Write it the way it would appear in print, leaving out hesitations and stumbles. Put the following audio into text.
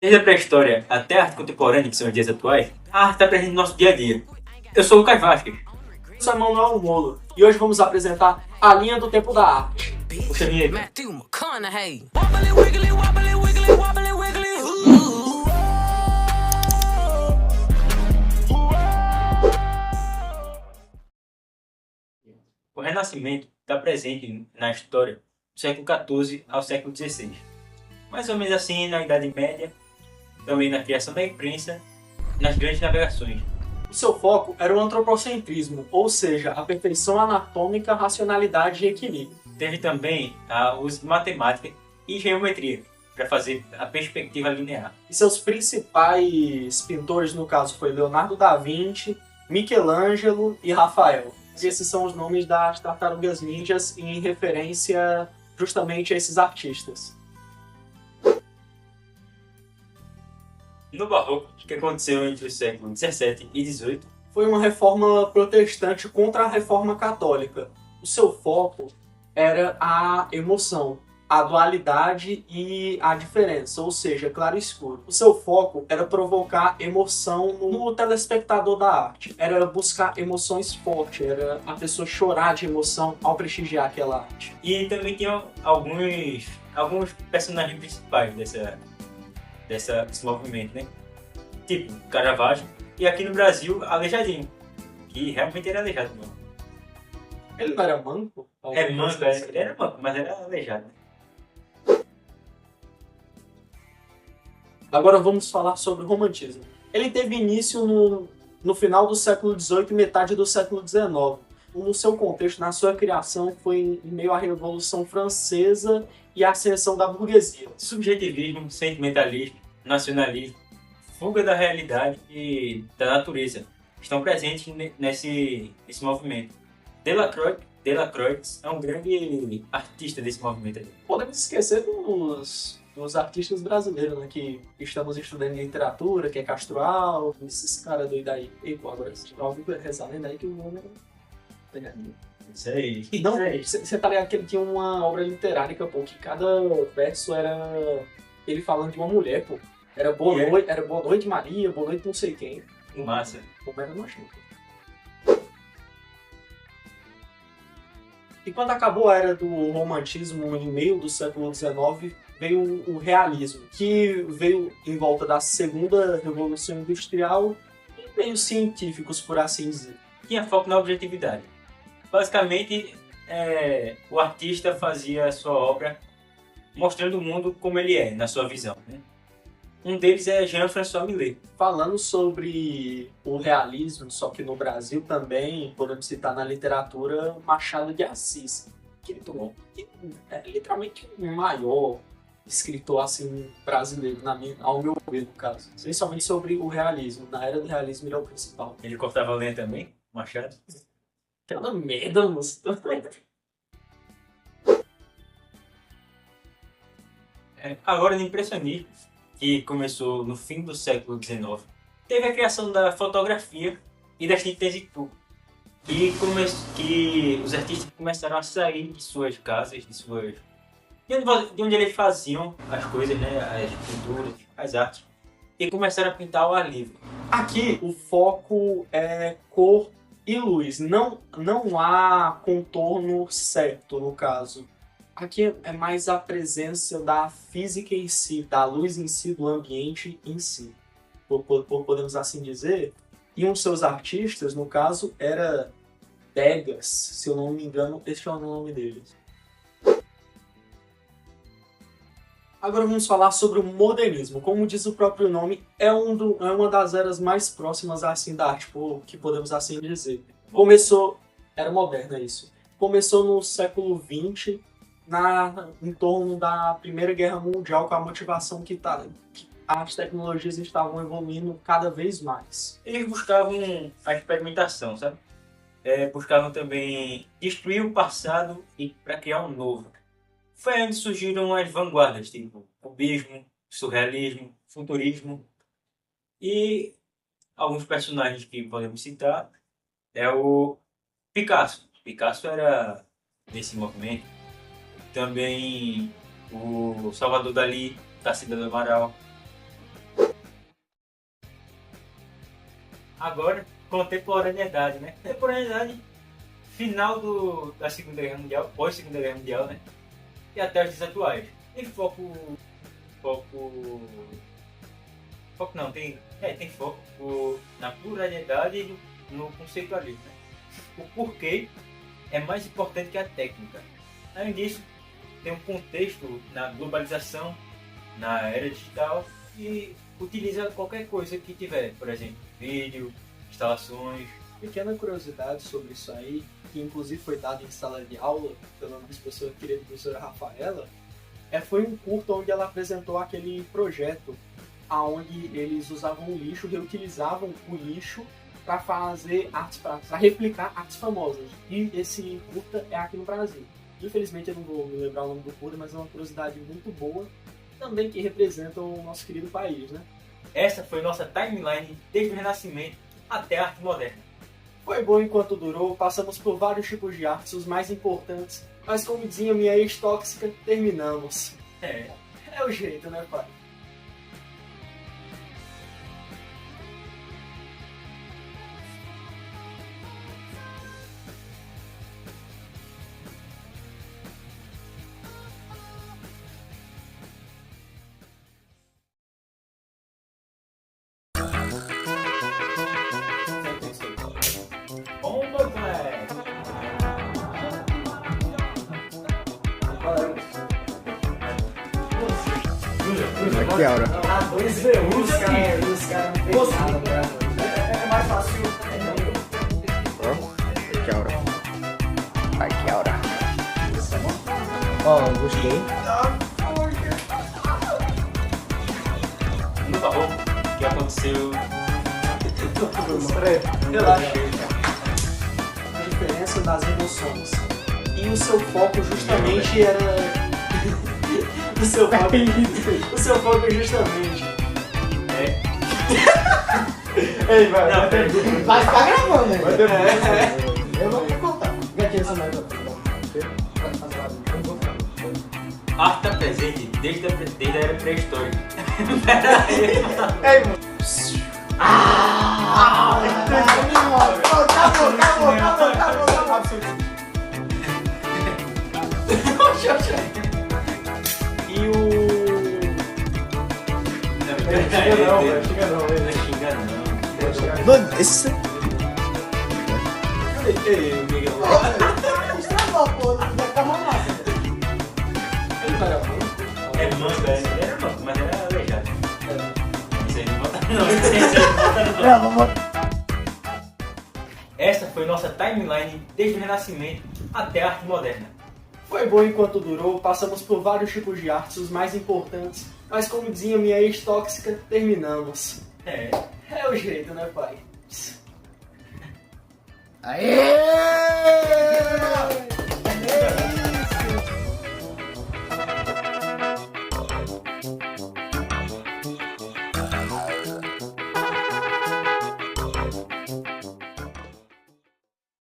Desde a pré-história até a arte contemporânea, que são os dias atuais, a arte está presente no nosso dia a dia. Eu sou o Lucas Vasquez. Eu sou Manuel Molo e hoje vamos apresentar a linha do tempo da arte. Puxa a vinheta. O Renascimento está presente na história do século XIV ao século XVI. Mais ou menos assim na Idade Média, também na criação da imprensa e nas grandes navegações. O seu foco era o antropocentrismo, ou seja, a perfeição anatômica, racionalidade e equilíbrio. Teve também o uso de matemática e geometria para fazer a perspectiva linear. E seus principais pintores, no caso, foi Leonardo da Vinci, Michelangelo e Rafael. Esses são os nomes das tartarugas ninjas em referência justamente a esses artistas. No Barroco, que aconteceu entre os séculos XVII e XVIII, Foi uma reforma protestante contra a reforma católica. O seu foco era a emoção, a dualidade e a diferença, ou seja, claro e escuro. O seu foco era provocar emoção no telespectador da arte. Era buscar emoções fortes, era a pessoa chorar de emoção ao prestigiar aquela arte. e também tinha alguns personagens principais desse movimento, né? Tipo Caravaggio e aqui no Brasil Aleijadinho, que realmente era aleijado mesmo. Ele não era manco? É manco, ele era manco, mas era aleijado. Agora vamos falar sobre o romantismo. Ele teve início no final do século XVIII e metade do século XIX. No seu contexto, na sua criação, foi em meio à Revolução Francesa e à ascensão da burguesia. Subjetivismo, sentimentalismo, nacionalismo, fuga da realidade e da natureza estão presentes nesse movimento. Delacroix é um grande artista desse movimento aí. Podemos esquecer dos artistas brasileiros, né, que estamos estudando literatura, que é Castro Alves, esses caras doidos aí. E pô, agora Castro Alves reza a lenda aí que o homem era pegadinho. Isso aí. Não, você tá ligado que ele tinha uma obra literária, pô, que cada verso era ele falando de uma mulher, pô. Era boa noite Maria, boa noite não sei quem. Massa. Como era nojento. E quando acabou a era do romantismo, em meio do século XIX, veio o realismo, que veio em volta da segunda revolução industrial e meios científicos, por assim dizer. Tinha foco na objetividade. Basicamente, o artista fazia a sua obra mostrando o mundo como ele é, na sua visão, né? Um deles é Jean-François Millet. Falando sobre o realismo, só que no Brasil também, podemos citar na literatura Machado de Assis, que é literalmente o maior escritor assim, brasileiro, ao meu ver, no caso. Principalmente sobre o realismo. Na era do realismo ele é o principal. Ele cortava lenha também, Machado. Aquela merda, moço. Agora, no impressionismo, que começou no fim do século XIX, teve a criação da fotografia e da tinta que os artistas começaram a sair de suas casas, de onde eles faziam as coisas, né, as pinturas, as artes, e começaram a pintar ao ar livre. Aqui o foco é cor e luz, não há contorno certo no caso. Aqui é mais a presença da física em si, da luz em si, do ambiente em si, podemos assim dizer. E um dos seus artistas, no caso, era Degas, se eu não me engano, esse é o nome deles. Agora vamos falar sobre o modernismo. Como diz o próprio nome, é uma das eras mais próximas assim, da arte, que podemos assim dizer. Era moderna isso. Começou no século XX, em torno da Primeira Guerra Mundial, com a motivação que as tecnologias estavam evoluindo cada vez mais. Eles buscavam a experimentação, sabe? Buscavam também destruir o passado e para criar um novo. Foi onde surgiram as vanguardas, tipo cubismo, surrealismo, futurismo. E alguns personagens que podemos citar é o Picasso. Picasso era desse movimento. Também o Salvador Dalí, Tarsila do Amaral. Agora, contemporaneidade, né? Contemporaneidade, final da Segunda Guerra Mundial, pós-Segunda Guerra Mundial, né? E até os dias atuais. Tem tem foco na pluralidade e no conceitualismo, né? O porquê é mais importante que a técnica. Além disso, tem um contexto na globalização, na era digital, e utiliza qualquer coisa que tiver, por exemplo, vídeo, instalações. Pequena curiosidade sobre isso aí, que inclusive foi dado em sala de aula pela nossa querida professora Rafaela, foi um curto onde ela apresentou aquele projeto onde eles usavam o lixo, reutilizavam o lixo para fazer artes, para replicar artes famosas. E esse curta é aqui no Brasil. Infelizmente eu não vou me lembrar o nome do curta, mas é uma curiosidade muito boa, também que representa o nosso querido país, né? Essa foi nossa timeline desde o Renascimento até a arte moderna. Foi bom enquanto durou, passamos por vários tipos de artes, os mais importantes, mas como dizia minha ex-tóxica, terminamos. É o jeito, né, pai? Aqui, Aura. Os caras não fez nada pra é mais fácil. Aqui, Aura. Aqui, Aura. Ó, gostei. Por favor, o que aconteceu? Relaxa. A diferença das emoções. E o seu foco justamente era... O seu foco justamente... Ei, vai. Não, peraí. Vai ficar gravando, né? Eu não vou contar. Gatinha, essa mais. A arte está presente desde a era pré-histórica. Ei, mano. Acabou. E o... Chega não. Mano, esse... Ei, o Miguel. Estragou, pô. Vai ficar mais massa. Ele não era bom? É manco, ele era manco, mas era aleijado. Isso aí não bota não. Não, vamos... Essa foi nossa timeline desde o Renascimento até a arte moderna. Foi bom enquanto durou, passamos por vários tipos de artes, os mais importantes, mas como dizia minha ex-tóxica, terminamos. É o jeito, né, pai? Aê!